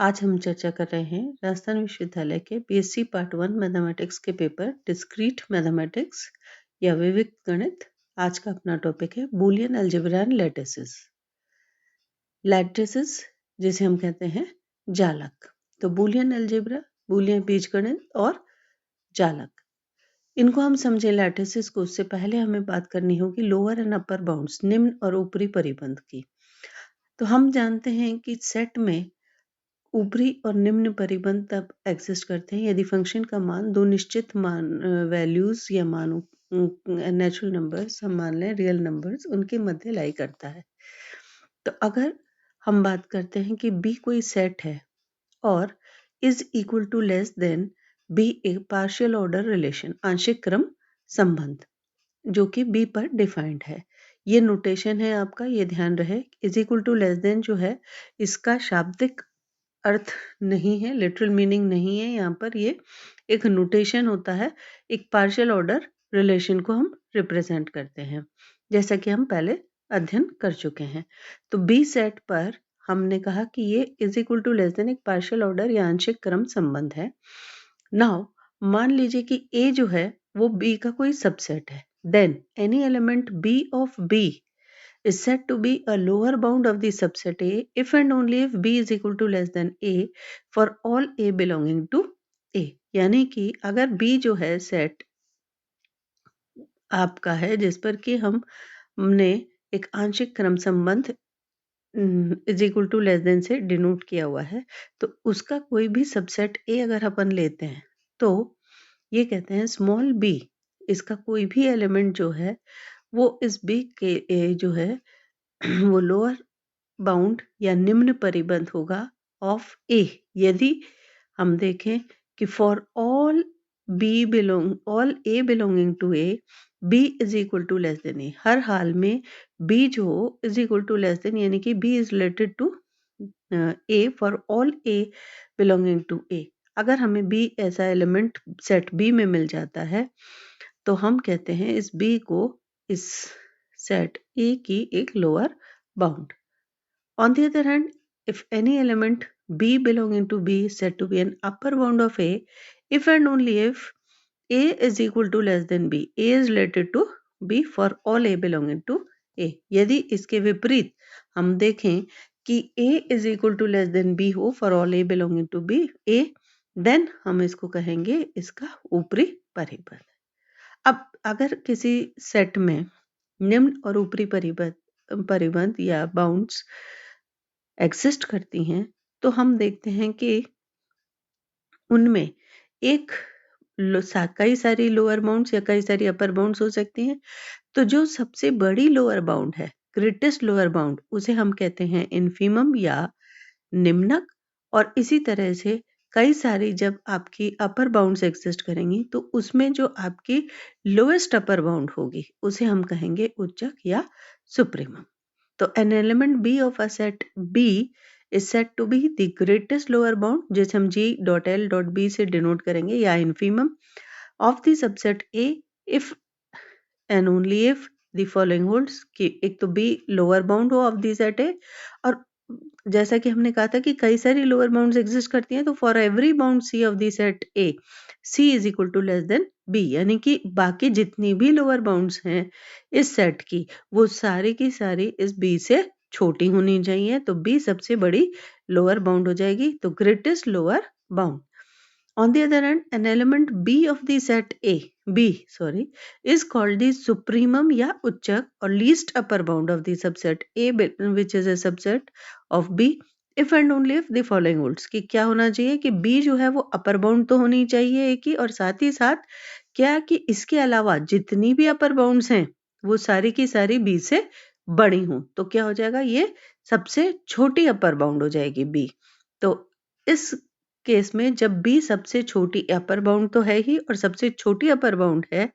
आज हम चर्चा कर रहे हैं राजस्थान विश्वविद्यालय के बीएससी पार्ट 1 मैथमेटिक्स के पेपर डिस्क्रीट मैथमेटिक्स या विविध गणित। आज का अपना टॉपिक है Boolean algebra and lattices. Lattices जिसे हम कहते हैं जालक। तो बूलियन अलजेब्रा, बूलियन बीजगणित और जालक, इनको हम समझे लैटिसेस को, उससे पहले हमें बात करनी होगी लोअर एंड अपर बाउंड्स, निम्न और ऊपरी परिबंध की। तो हम जानते हैं कि सेट में ऊपरी और निम्न परिबंध तब एग्जिस्ट करते हैं यदि फंक्शन का मान दो निश्चित मान वैल्यूज या मानों नेचुरल नंबर्स, हम मान लें रियल नंबर्स, उनके मध्य लाई करता है। तो अगर हम बात करते हैं कि बी कोई सेट है और is equal to less than B a partial order relation, आंशिक क्रम संबंध, जो कि बी पर डिफाइंड है। ये नोटेशन है आपका, ये ध्यान रहे। Is equal to less than जो है इसका शाब्दिक अर्थ नहीं है, लिटरल मीनिंग नहीं है यहाँ पर, ये एक नोटेशन होता है। एक पार्शियल ऑर्डर रिलेशन को हम रिप्रेजेंट करते हैं, जैसा कि हम पहले अध्ययन कर चुके हैं। तो बी सेट पर हमने कहा कि ये is equal to less than एक पार्शियल ऑर्डर या आंशिक क्रम संबंध है। नाउ मान लीजिए कि ए जो है वो बी का कोई सबसेट है, then any element B of B is said to be a lower bound of the subset A if and only if B is equal to less than A for all A belonging to A। यानी कि अगर B जो है set आपका है जिस पर कि हमने एक आंशिक क्रम संबंध is equal to less than से डिनोट किया हुआ है, तो उसका कोई भी सबसेट A अगर अपन लेते हैं तो ये कहते हैं स्मॉल b, इसका कोई भी एलिमेंट जो है वो इस B के जो है वो लोअर बाउंड या निम्न परिबंध होगा ऑफ ए। यदि हम देखें कि for all all A belonging to A, B is equal to less than A, हर हाल में बी जो is equal to less than, यानी कि B is related to A for all A belonging to A. अगर हमें B ऐसा element set B में मिल जाता है तो हम कहते हैं इस बी को इस सेट ए की एक lower bound. On the other hand, if any element B belonging to B is said to be an upper bound of A, if and only if A is equal to less than B, A is related to B for all A belonging to A। यदि इसके विपरीत हम देखें कि A is equal to less than B हो for all A belonging to B A, then हम इसको कहेंगे इसका ऊपरी परिबंध। अब अगर किसी सेट में निम्न और ऊपरी परिबंध या बाउंड्स एग्जिस्ट करती हैं तो हम देखते हैं कि उनमें एक कई सारी लोअर बाउंड्स या कई सारी अपर बाउंड्स हो सकती हैं। तो जो सबसे बड़ी लोअर बाउंड है, ग्रेटेस्ट लोअर बाउंड, उसे हम कहते हैं इन्फीमम या निम्नक। और इसी तरह से कई सारी जब आपकी अपर बाउंड्स एग्जिस्ट करेंगी तो उसमें जो आपकी लोएस्ट अपर बाउंड होगी उसे हम कहेंगे उच्चक या सुप्रीमम। तो an element B of a set B is said to be the greatest lower bound, जिसे हम G.L.B से डिनोट करेंगे, या infimum of the subset A if and only if the following holds, कि एक तो B लोअर बाउंड हो of the set A, और जैसा कि हमने कहा था कि कई सारी लोअर बाउंड्स एग्जिस्ट करती हैं, तो for every bound C of the set A C is equal to less than B, यानी कि बाकी जितनी भी लोअर बाउंड्स हैं इस सेट की वो सारी की सारी इस B से छोटी होनी चाहिए। तो B सबसे बड़ी लोअर बाउंड हो जाएगी, तो greatest lower bound. On the other hand, an element B of the set B is called the supremum या उच्चक और least upper bound of the subset A, which is a subset of B if and only if the following holds, कि क्या होना चाहिए कि B जो है वो अपर बाउंड तो होनी चाहिए एक ही, और साथ ही साथ क्या कि इसके अलावा जितनी भी अपर बाउंड्स हैं वो सारी की सारी B से बड़ी हों, तो क्या हो जाएगा, ये सबसे छोटी अपर बाउंड हो जाएगी B। तो इस केस में जब B सबसे छोटी अपर बाउंड तो है ही और सबसे छोटी अपर बाउंड है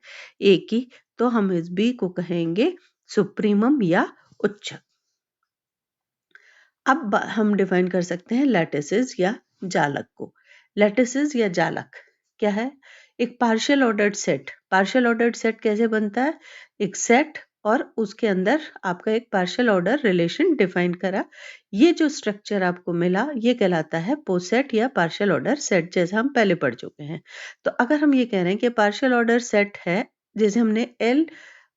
A की, तो हम इस B को कहेंगे सुप्रीमम या उच्चक। अब हम डिफाइन कर सकते हैं लैटिसेस या जालक को। लैटिसेस या जालक क्या है? एक partial ordered set. Partial ordered set कैसे बनता है? एक सेट और उसके अंदर आपका एक पार्शियल ऑर्डर रिलेशन डिफाइन करा। ये जो स्ट्रक्चर आपको मिला ये कहलाता है पोसेट या पार्शियल ऑर्डर सेट, जैसा हम पहले पढ़ चुके हैं। तो अगर हम ये कह रहे हैं कि पार्शियल ऑर्डर सेट है, जैसे हमने L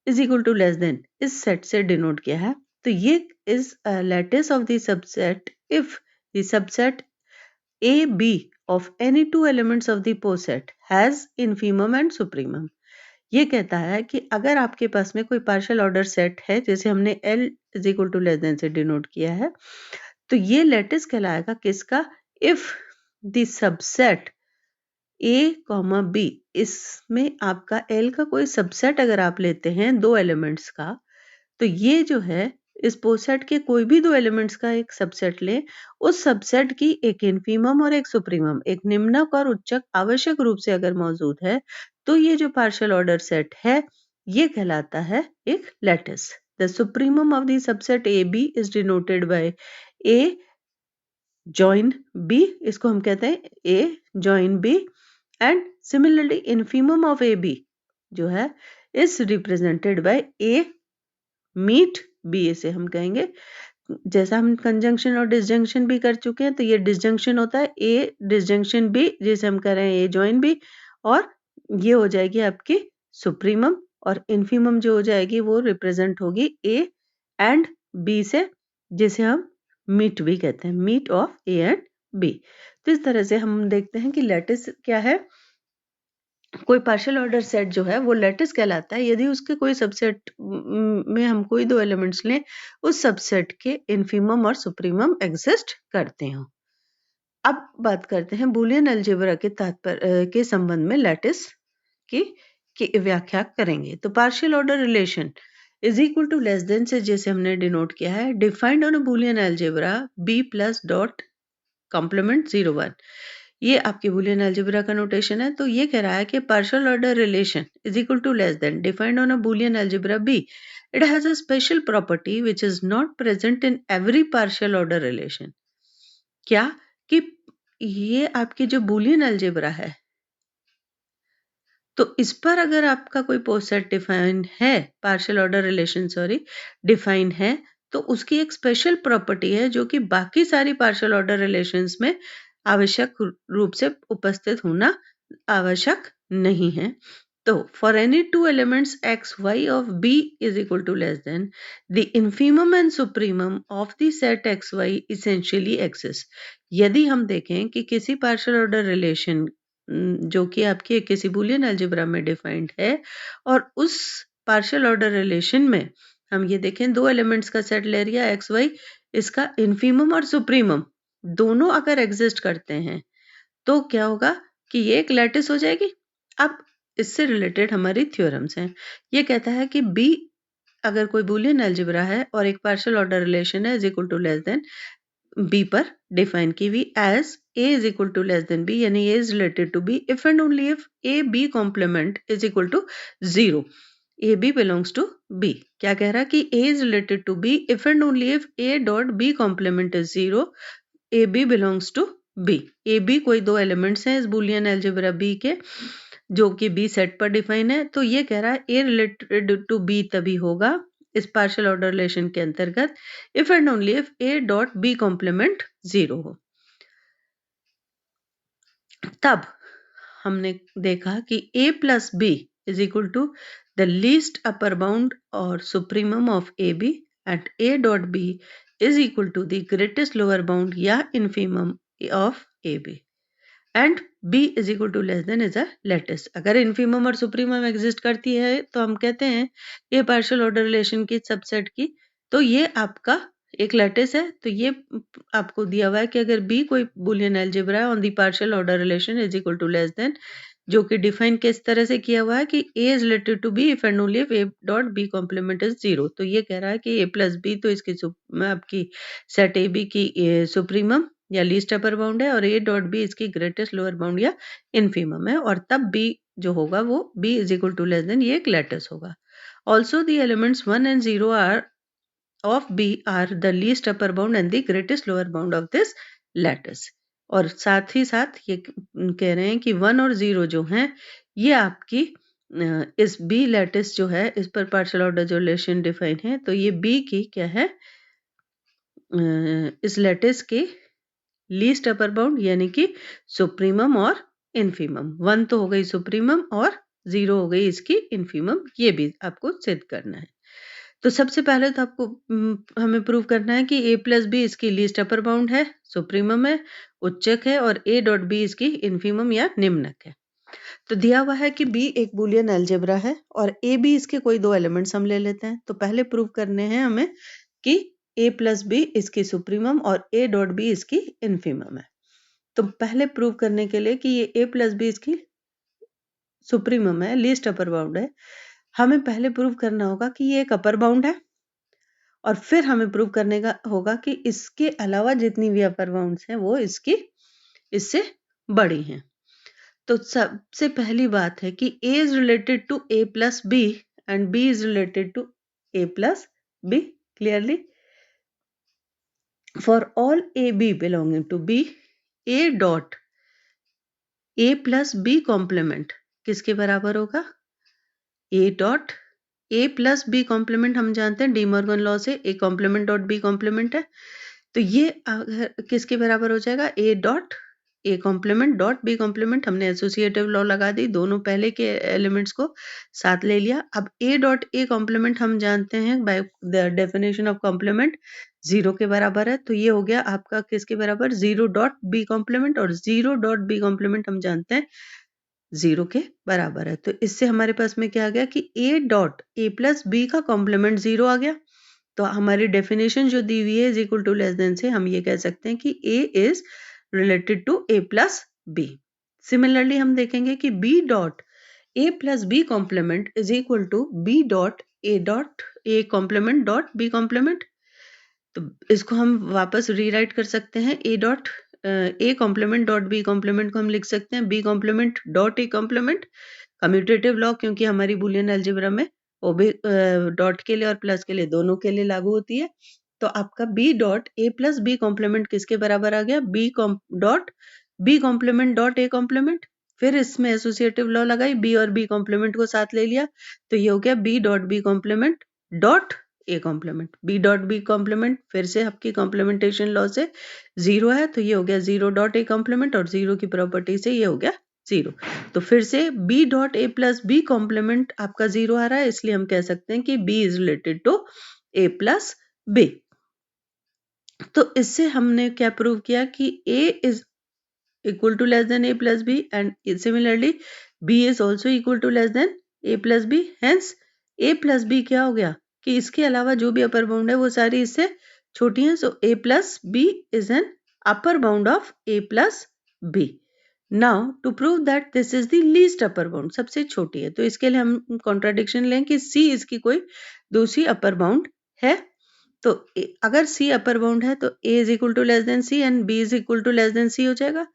is equal to less than इस सेट से डिनोट किया है, तो ये is lattice of the subset if the subset A B of any two elements of the poset has infimum and supremum। ये कहता है कि अगर आपके पास में कोई पार्शियल ऑर्डर सेट है, जैसे हमने L is equal to less than से डिनोट किया है, तो ये लैटिस कहलाएगा किसका? If the subset A, B, इसमें आपका L का कोई सबसेट अगर आप लेते हैं दो एलिमेंट्स का, तो ये जो है इस पोसेट के कोई भी दो एलिमेंट्स का एक सबसेट लें, उस सबसेट की एक इन्फीमम और एक सुप्रीमम, एक निम्नक और उच्चक आवश्यक रूप से अगर मौजूद है, तो ये जो पार्शियल ऑर्डर सेट है ये कहलाता है एक lattice. The supremum of the subset A B is denoted by A join B, इसको हम कहते हैं A join B, and similarly infimum of A B जो है is represented by A meet B, इसे हम कहेंगे। जैसा हम कंजंक्शन और डिसजंक्शन भी कर चुके हैं, तो ये डिसजंक्शन होता है ए डिसजंक्शन बी, जिसे हम कह रहे हैं ए जॉइन बी, और ये हो जाएगी आपकी सुप्रीमम, और इन्फीमम जो हो जाएगी वो रिप्रेजेंट होगी ए एंड बी से, जिसे हम मीट भी कहते हैं, meet of A and B. तो इस तरह से हम देखते हैं कि लैटिस क्या है। कोई पार्शियल ऑर्डर सेट जो है वो लैटिस कहलाता है यदि उसके कोई सबसेट में हम कोई दो एलिमेंट्स लें, उस सबसेट के इन्फीमम और सुप्रीमम एग्जिस्ट करते हो। अब बात करते हैं बूलियन अलजेब्रा के तात्पर्य के संबंध में लैटिस की व्याख्या करेंगे। तो partial order relation is equal to less than से जैसे हमने डिनोट किया है, defined on a Boolean algebra b plus dot complement 01। ये आपके बूलियन अलजेब्रा का नोटेशन है। तो ये कह रहा है कि partial order relation is equal to less than defined on a Boolean algebra b, it has a special property which is not present in every partial order relation. क्या? कि ये आपकी जो बूलियन अलजेब्रा है, तो इस पर अगर आपका कोई पोसेट डिफाइन है, पार्शियल ऑर्डर रिलेशन डिफाइन है, तो उसकी एक स्पेशल प्रॉपर्टी है जो कि बाकी सारी पार्शियल ऑर्डर रिलेशंस में आवश्यक रूप से उपस्थित होना आवश्यक नहीं है। तो for any two elements X Y of B is equal to less than the infimum and supremum of the set X Y essentially exist. यदि हम देखें कि किसी पार्शियल ऑर्डर रिलेशन जो कि आपकी किसी बूलियन अलजेब्रा में डिफाइंड है, और उस पार्शियल ऑर्डर रिलेशन में हम ये देखें दो एलिमेंट्स का सेट ले लिया एक्स वाई, इसका इन्फीमम और सुप्रीमम दोनों अगर एग्जिस्ट करते हैं, तो क्या होगा कि ये एक लैटिस हो जाएगी। अब इससे रिलेटेड हमारी थ्योरम्स हैं। ये कहता है कि बी अगर कोई बूलियन अलजेब्रा है और एक पार्शियल ऑर्डर रिलेशन है is equal to less than B पर डिफाइन की हुई as a is equal to less than b, यानी a is related to b if and only if a b complement is equal to 0, a b belongs to b। क्या कह रहा है कि a is related to b if and only if a dot b complement is 0, a b belongs to b। a b कोई दो elements हैं इस Boolean algebra b के जो कि b सेट पर डिफाइन है। तो ये कह रहा है a रिलेटेड टू b तभी होगा इस पार्शियल ऑर्डर रिलेशन के अंतर्गत if and only if a dot b complement 0 हो। तब हमने देखा कि a plus b is equal to the least upper bound और supremum of A B, and a dot b is equal to the greatest lower bound या infimum of A B, and b is equal to less than is a lattice. अगर infimum और supremum exist करती है तो हम कहते हैं ये पार्शियल ऑर्डर रिलेशन की सबसेट की, तो ये आपका एक लैटिस है। तो ये आपको दिया हुआ है कि अगर b कोई Boolean algebra on the partial order relation is equal to less than, जो कि डिफाइन किस तरह से किया हुआ है कि a is related to b if and only if a dot b complement is 0। तो ये कह रहा है कि a प्लस b तो इसकी आपकी सेट ए बी की सुप्रीमम या लीस्ट अपर बाउंड है, और a डॉट b इसकी ग्रेटेस्ट लोअर बाउंड या इन्फीमम है, और तब b जो होगा वो b is equal to less than ये एक लैटिस होगा। Also the elements 1 and 0 are of b are the least upper bound and the greatest lower bound of this lattice. और साथ ही साथ ये कह रहे हैं कि 1 और 0 जो हैं ये आपकी इस बी लैटिस जो है इस पर पार्शियल ऑर्डर जो रिलेशन डिफाइन है, तो ये बी की क्या है, इस लैटिस के लीस्ट अपर बाउंड यानी कि सुप्रीमम और इन्फीमम। 1 तो हो गई सुप्रीमम और 0 हो गई इसकी इन्फीमम, ये भी आपको सिद्ध करना है। तो सबसे पहले तो आपको हमें प्रूव करना है कि a प्लस बी इसकी लीस्ट अपर बाउंड है, सुप्रीमम है, उच्चक है और a डॉट बी इसकी इन्फीमम या निम्नक है। तो दिया हुआ है कि b एक बूलियन अलजेब्रा है और a b इसके कोई दो एलिमेंट्स हम ले लेते हैं। तो पहले प्रूव करने हैं हमें कि a प्लस बी इसकी सुप्रीमम और a डॉट बी इसकी इन्फीमम है। तो पहले प्रूव करने के लिए कि ये a प्लस बी इसकी सुप्रीमम है, लीस्ट अपर बाउंड है, हमें पहले प्रूव करना होगा कि ये एक अपर बाउंड है और फिर हमें प्रूव करने का होगा कि इसके अलावा जितनी भी अपर बाउंड्स हैं वो इससे बड़ी हैं। तो सबसे पहली बात है कि a is related to a plus b and b is related to a plus b. Clearly, for all a b belonging to b, a dot a plus b complement किसके बराबर होगा? a dot a plus b complement हम जानते हैं De Morgan law से a complement dot b complement है, तो ये किसके बराबर हो जाएगा? a dot a complement dot b complement। हमने एसोसिएटिव लॉ लगा दी, दोनों पहले के एलिमेंट्स को साथ ले लिया। अब a डॉट a complement हम जानते हैं by the definition of complement 0 के बराबर है, तो ये हो गया आपका किसके बराबर? 0 डॉट b complement और 0 डॉट b complement हम जानते हैं 0 के बराबर है। तो इससे हमारे पास में क्या आ गया कि a dot a plus B का कॉम्प्लीमेंट 0 आ गया। तो हमारी डेफिनेशन जो दी हुई है is equal to less than से हम ये कह सकते हैं कि a is related to a plus B. Similarly हम देखेंगे कि b dot a plus B complement is equal to b dot a complement dot b complement. तो इसको हम वापस रीराइट कर सकते हैं, a dot a complement dot b complement को हम लिख सकते हैं b complement dot a complement. Commutative law क्योंकि हमारी बुलियन अलजेब्रा में वो भी डॉट के लिए और प्लस के लिए दोनों के लिए लागू होती है। तो आपका b dot a plus B complement किसके बराबर आ गया? Dot b complement dot a complement. फिर इसमें एसोसिएटिव लॉ लगाई, b और b कॉम्प्लीमेंट को साथ ले लिया, तो ये हो गया b dot b complement dot a complement. b dot b complement फिर से आपकी कॉम्प्लीमेंटेशन लॉ से 0 है, तो ये हो गया 0 डॉट a कॉम्प्लीमेंट और 0 की प्रॉपर्टी से ये हो गया 0। तो फिर से b dot a plus B complement आपका 0 आ रहा है, इसलिए हम कह सकते हैं कि b is related to a plus b। तो इससे हमने क्या प्रूव किया कि a is equal to less than a plus B and similarly b is also equal to less than a plus B. Hence a plus B क्या हो गया कि इसके अलावा जो भी अपर बाउंड है वो सारी इससे छोटी हैं। So a plus B is an upper bound of a plus B. Now to prove that this is the least upper bound, सबसे छोटी है, तो इसके लिए हम कॉन्ट्राडिक्शन लें कि c इसकी कोई दूसरी अपर बाउंड है। तो अगर c अपर बाउंड है तो a is equal to less than c and b is equal to less than c हो जाएगा।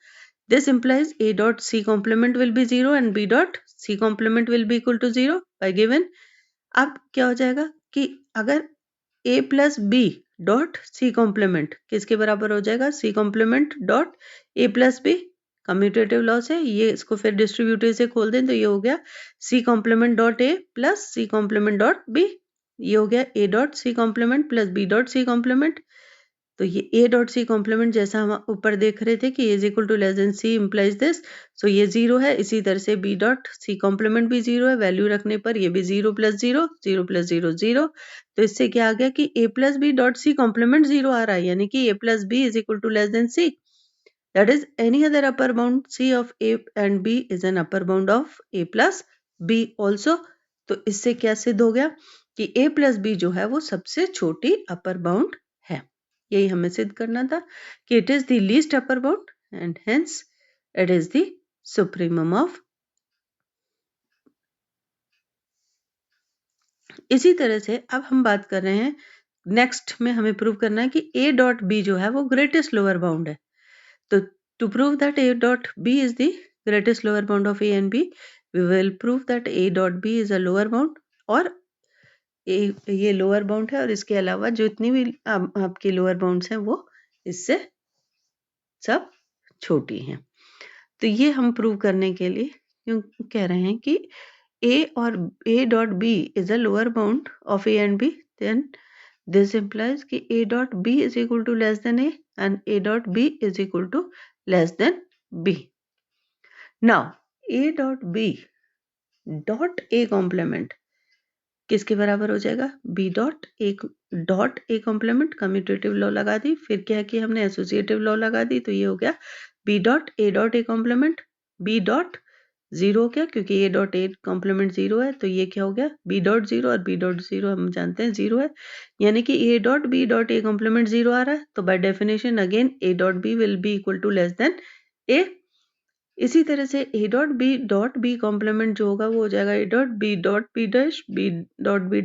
This implies a dot c complement will be 0 and b dot c complement will be equal to 0 by given। अब क्या हो जाएगा कि अगर a plus b dot c complement किसके बराबर हो जाएगा? c complement dot a plus b। Commutative law से ये इसको फिर डिस्ट्रीब्यूटिव से खोल दें तो ये हो गया c complement dot a plus c complement dot b। ये हो गया a dot c complement plus b dot c complement। तो ये a डॉट सी कॉम्प्लीमेंट जैसा हम ऊपर देख रहे थे कि a is equal to less than c implies this, so ये 0 है। इसी तरह से b डॉट सी कॉम्प्लीमेंट भी 0 है, वैल्यू रखने पर ये भी 0 प्लस 0 0 प्लस 0 0। तो इससे क्या आ गया कि a plus B dot C complement 0 आ रहा है, यानी कि a plus B is equal to less than c। That is any other upper bound c of a and b is an upper bound of a plus b also. तो इससे क्या सिद्ध हो गया कि a प्लस बी जो है वो सबसे छोटी अपर बाउंड है। यही हमें सिद्ध करना था कि it is the least upper bound and hence it is the supremum of. इसी तरह से अब हम बात कर रहे हैं, नेक्स्ट में हमें प्रूव करना है कि a डॉट b जो है वो ग्रेटेस्ट लोअर बाउंड है। तो to prove that a dot b is the greatest lower bound of a and b, we will prove that a dot b is a lower bound और ये lower bound है और इसके अलावा जो इतनी भी आपकी लोअर बाउंड्स हैं वो इससे सब छोटी हैं। तो ये हम प्रूव करने के लिए क्यों कह रहे हैं कि A or A dot B is a lower bound of A and B, then this implies कि A dot B is equal to less than A and A dot B is equal to less than B. Now A dot B dot A complement किसके बराबर हो जाएगा? B dot A complement, commutative law लगा दी, फिर क्या है कि हमने एसोसिएटिव लॉ लगा दी, तो ये हो गया B dot A complement, B dot zero हो गया क्योंकि A dot A complement zero है, तो ये क्या हो गया? B dot जीरो, और B dot जीरो हम जानते हैं जीरो है, यानी कि A dot B dot A complement zero आ रहा है, तो by definition again A dot B will be equal to less than A. इसी तरह से A dot B complement जो होगा वो हो जाएगा A dot B dot B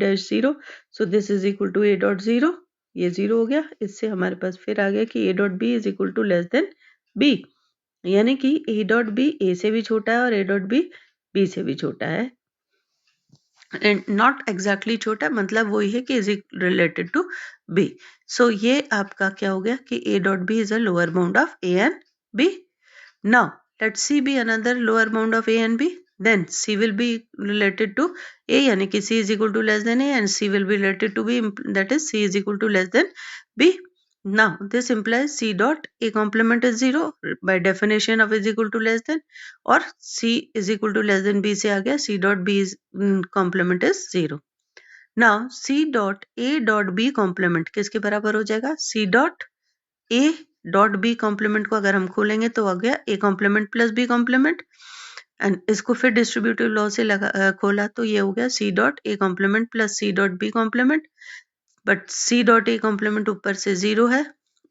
dash zero, so this is equal to A dot zero, ये zero हो गया, इससे हमारे पास फिर आ गया कि A dot B is equal to less than B, यानी कि A dot B A से भी छोटा है और A dot B B से भी छोटा है, एंड नॉट एग्जैक्टली छोटा, मतलब वही है कि इज रिलेटेड टू B. सो ये आपका क्या हो गया कि A dot B is a lower bound of A and B. Now let C be another lower bound of A and B. Then C will be related to A, यानी कि C is equal to less than A, and C will be related to B, that is C is equal to less than B. Now this implies C dot A complement is zero by definition of is equal to less than, और C is equal to less than B से आ गया C dot B is complement is zero. Now C dot A dot B complement किसके बराबर हो जाएगा? C dot A dot B complement को अगर हम खोलेंगे तो आ गया A complement plus B complement, and इसको फिर डिस्ट्रीब्यूटिव लॉ से खोला तो ये हो गया C dot A complement plus C dot B complement, but C dot A complement ऊपर से जीरो है,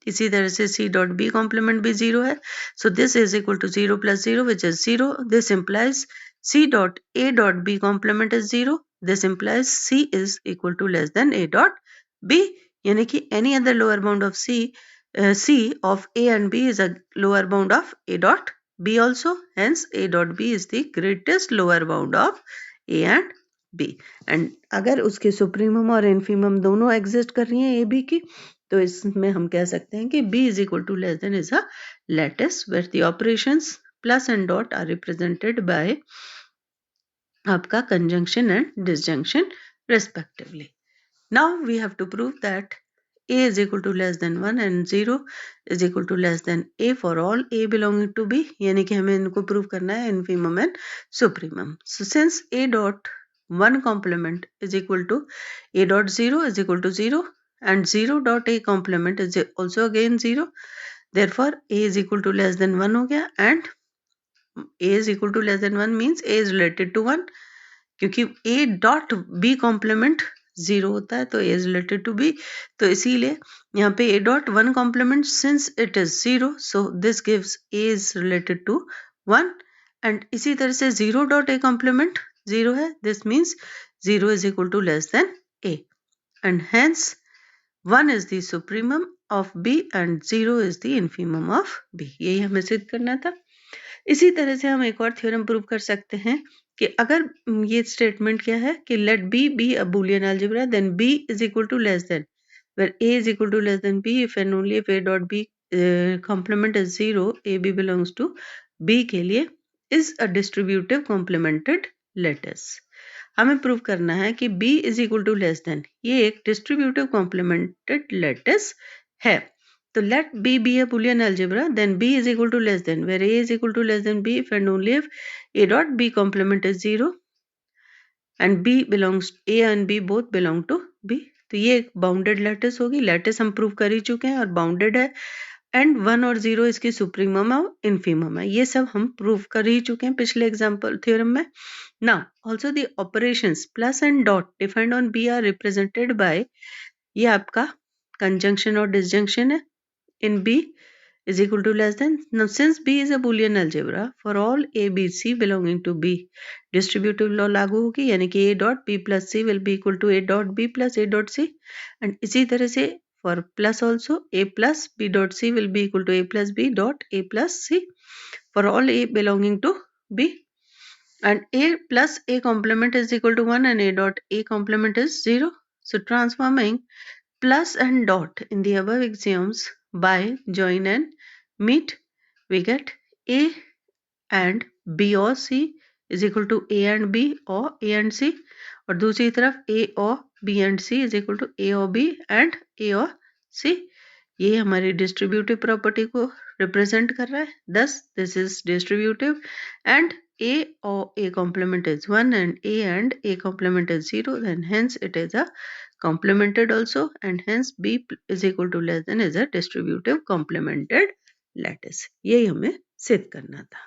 इसी तरह से C डॉट B कॉम्प्लीमेंट भी जीरो है, so this is equal to zero plus zero which is zero. This implies C dot A dot B complement is zero. This implies C is equal to less than A dot B, यानी कि any other lower bound of C of A and B is a lower bound of A dot B also. Hence, A dot B is the greatest lower bound of A and B. And अगर उसके supremum और infimum दोनों exist कर रही हैं A B की, तो इसमें हम कह सकते हैं कि B is equal to less than is a lattice where the operations plus and dot are represented by आपका conjunction and disjunction respectively. Now we have to prove that A is equal to less than 1 and 0 is equal to less than A for all A belonging to B, यानी कि हमें इनको prove करना है infimum and supremum. So since A dot 1 complement is equal to A dot 0 is equal to 0 and 0 dot A complement is also again 0, therefore A is equal to less than 1 हो गया, and A is equal to less than 1 means A is related to 1, क्योंकि A dot B complement zero होता है तो A is related to B, तो इसीलिए यहाँ पे A dot 1 complement since it is zero, so this gives A is related to 1, and इसी तरह से 0 डॉट A कॉम्प्लीमेंट जीरो है, this means 0 is equal to less than A, and hence 1 is the supremum of B and 0 is the infimum of B. यही हमें सिद्ध करना था. इसी तरह से हम एक और थ्योरम प्रूव कर सकते हैं कि अगर ये स्टेटमेंट क्या है कि let B be a Boolean algebra then B is equal to less than where A is equal to less than B if and only if A dot B complement is zero, A B belongs to B के लिए is a distributive complemented lattice. हमें prove करना है कि b is equal to less than ये एक distributive complemented lettuce है. तो let B be a Boolean algebra, then B is equal to less than, where A is equal to less than B if and only if A dot B complement is 0 and B belongs, A and B both belong to B. तो ये एक bounded lattice होगी. Lattice हम prove कर ही चुके हैं और bounded है, एंड 1 और 0 इसकी सुप्रीमम और इन्फीमम है. ये सब हम प्रूव कर ही चुके हैं पिछले एग्जाम्पल थ्योरम में. Now also the operations plus and dot defined on B are represented by, ये आपका कंजंक्शन और डिसजंक्शन है in B is equal to less than. Now since B is a Boolean algebra, for all A, B, C belonging to B, distributive law लागू होगी, यानी कि A dot B plus C will be equal to A dot B plus A dot C, and इसी तरह से for plus also A plus B dot C will be equal to A plus B dot A plus C for all A belonging to B, and A plus A complement is equal to 1 and A dot A complement is 0. So transforming plus and dot in the above axioms by join and meet, we get A and B or C is equal to A and B और A and C, और दूसरी तरफ A और B and C is equal to A और B and ए और सी। ये हमारी distributive property को रिप्रेजेंट कर रहा है। thus this is distributive and a or a complement is 1 and a complement is 0, then hence it is a complemented also, and hence b is equal to less than is a distributive complemented lattice। यही हमें सिद्ध करना था।